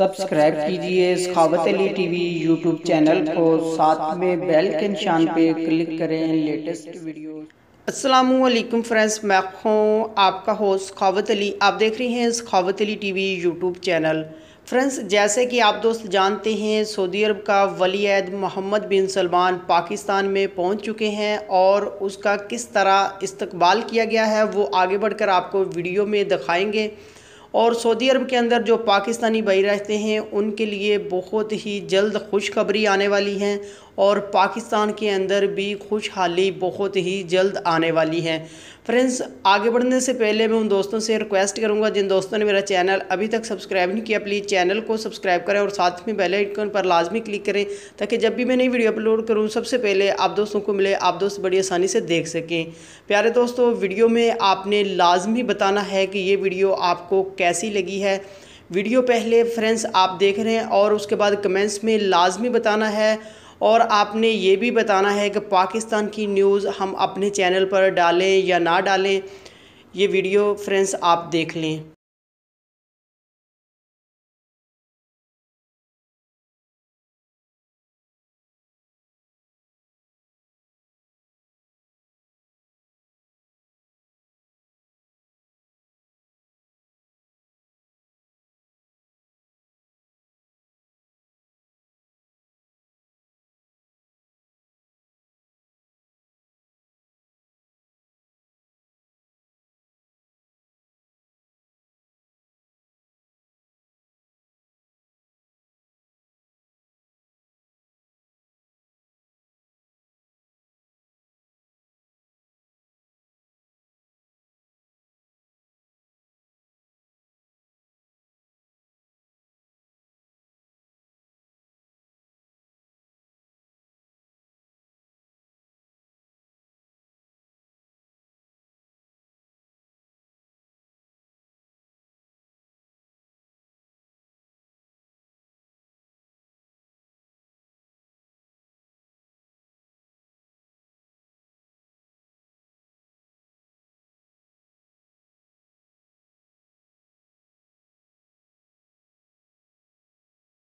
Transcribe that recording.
Subscribe कीजिए सखावत Ali TV YouTube channel को, साथ में बेल के निशान पे क्लिक करें लेटेस्ट वीडियो। अस्सलामुअलैकुम फ्रेंड्स, मैं हूँ आपका होस्ट सखावत अली। आप देख रहे हैं Sakhawat Ali TV YouTube channel. Friends, जैसे कि आप दोस्त जानते हैं, सऊदी अरब का वली अहद मोहम्मद बिन सलमान पाकिस्तान में पहुंच चुके हैं और उसका किस तरह इस्तकबाल किया गया है वो आगे बढ़कर आपको वीडियो में दिखाएंगे। और सऊदी अरब के अंदर जो पाकिस्तानी भाई रहते हैं उनके लिए बहुत ही जल्द खुशखबरी आने वाली है और पाकिस्तान के अंदर भी खुशहाली बहुत ही जल्द आने वाली है। फ्रेंड्स, आगे बढ़ने से पहले मैं उन दोस्तों से रिक्वेस्ट करूंगा जिन दोस्तों ने मेरा चैनल अभी तक सब्सक्राइब नहीं किया, प्लीज़ चैनल को सब्सक्राइब करें और साथ में बेल आइकन पर लाजमी क्लिक करें ताकि जब भी मैं नई वीडियो अपलोड करूं सबसे पहले आप दोस्तों को मिले, आप दोस्त बड़ी आसानी से देख सकें। प्यारे दोस्तों, वीडियो में आपने लाजमी बताना है कि ये वीडियो आपको कैसी लगी है। वीडियो पहले फ्रेंड्स आप देख रहे हैं और उसके बाद कमेंट्स में लाजमी बताना है और आपने ये भी बताना है कि पाकिस्तान की न्यूज़ हम अपने चैनल पर डालें या ना डालें। ये वीडियो फ्रेंड्स आप देख लें।